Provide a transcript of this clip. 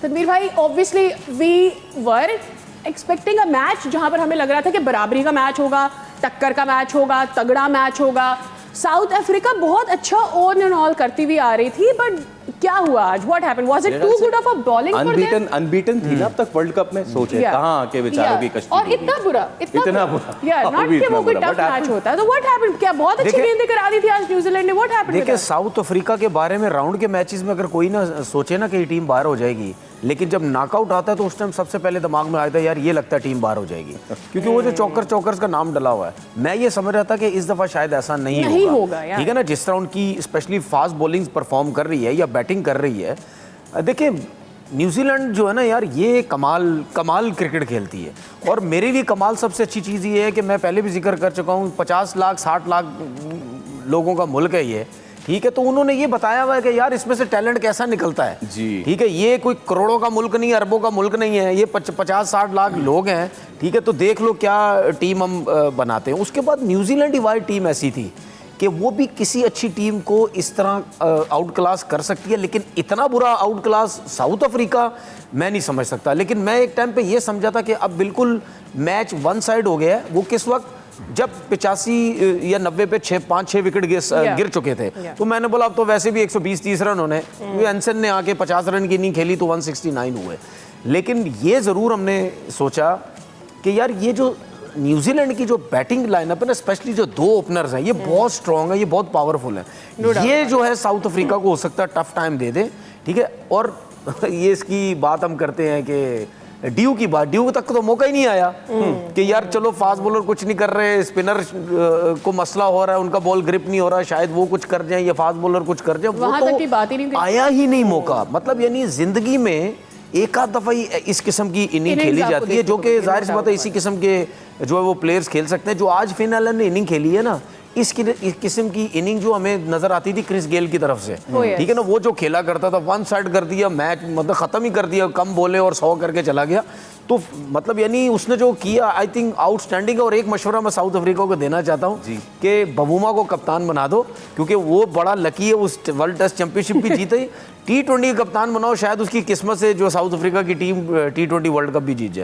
तनवीर भाई, obviously we were expecting a match जहां पर हमें लग रहा था कि बराबरी का मैच होगा, टक्कर का मैच होगा, तगड़ा मैच होगा। साउथ अफ्रीका बहुत अच्छा ऑन एंड ऑल करती हुई आ रही थी, बट क्या हुआ आज? What happened? Was it too good of a bowling for them? Unbeaten थी ना अब तक वर्ल्ड कप में। सोचे कहां आके बेचारों की कश्ती और इतना बुरा यार, नॉट कि वो कोई टफ मैच होता है। तो व्हाट हैपेंड? क्या बहुत अच्छी गेंदें करा दी थी आज न्यूजीलैंड ने? What happened? देखिए, साउथ अफ्रीका के बारे में राउंड के मैचेस में अगर कोई ना सोचे ना कि ये टीम बाहर हो जाएगी, लेकिन जब नॉकआउट आता है तो उस टाइम सबसे पहले दिमाग में आता है यार ये लगता है टीम बाहर हो जाएगी, क्योंकि वो जो चौकर्स का नाम डला हुआ है। मैं ये समझ रहा था कि इस दफा शायद ऐसा नहीं होगा। ठीक है ना, जिस तरह उनकी स्पेशली फास्ट बॉलिंग परफॉर्म कर रही है या बैटिंग कर रही है। देखिए, न्यूजीलैंड जो है ना यार, ये कमाल क्रिकेट खेलती है। और मेरे लिए कमाल सबसे अच्छी चीज़ ये है कि मैं पहले भी जिक्र कर चुका हूँ, 50 लाख 60 लाख लोगों का मुल्क है ये। ठीक है, तो उन्होंने ये बताया हुआ है कि यार इसमें से टैलेंट कैसा निकलता है जी। ठीक है, ये कोई करोड़ों का मुल्क नहीं है, अरबों का मुल्क नहीं है, ये 50-60 लाख लोग हैं। ठीक है, तो देख लो क्या टीम हम बनाते हैं। उसके बाद न्यूजीलैंड की टीम ऐसी थी कि वो भी किसी अच्छी टीम को इस तरह आउट क्लास कर सकती है, लेकिन इतना बुरा आउट क्लास साउथ अफ्रीका मैं नहीं समझ सकता। लेकिन मैं एक टाइम पे ये समझा था कि अब बिल्कुल मैच वन साइड हो गया है। वो किस वक्त, जब 85 या 90 पे 5-6 विकेट गिर चुके थे, तो मैंने बोला अब तो वैसे भी 120-130 रन होने, एंसन ने आके 50 रन की इनिंग खेली तो 169 हुए। लेकिन ये ज़रूर हमने सोचा कि यार ये जो न्यूजीलैंड की जो बैटिंग लाइनअप है ना, स्पेशली जो 2 ओपनर्स हैं, ये बहुत स्ट्रॉन्ग है, ये बहुत पावरफुल है। ये जो है साउथ अफ्रीका को हो सकता है टफ टाइम दे दे। ठीक है, और ये इसकी बात हम करते हैं कि ड्यू की बात, ड्यू तक तो मौका ही नहीं आया कि यार चलो फास्ट बॉलर कुछ नहीं कर रहे, स्पिनर को मसला हो रहा है, उनका बॉल ग्रिप नहीं हो रहा, शायद वो कुछ कर जाए या फास्ट बॉलर कुछ कर जाए, वो तो आया ही नहीं मौका। मतलब यानी जिंदगी में एक आध दफा ही इस किस्म की इनिंग खेली जाती है, जो कि जाहिर सी बात है इसी किस्म के जो है वो प्लेयर्स खेल सकते हैं। जो आज फिनल ने इनिंग खेली है ना, इस किस्म की इनिंग जो हमें नजर आती थी क्रिस गेल की तरफ से, ठीक है ना, वो जो खेला करता था, वन साइड कर दिया मैच, मतलब खत्म ही कर दिया, कम बोले और 100 करके चला गया। तो मतलब यानी उसने जो किया आई थिंक आउटस्टैंडिंग है। और एक मशवरा मैं साउथ अफ्रीका को देना चाहता हूँ कि बबूमा को कप्तान बना दो, क्योंकि वो बड़ा लकी है, उस वर्ल्ड टेस्ट चैंपियनशिप भी जीते। T20 कप्तान बनाओ, शायद उसकी किस्मत से जो साउथ अफ्रीका की टीम T20 वर्ल्ड कप भी जीत जाए।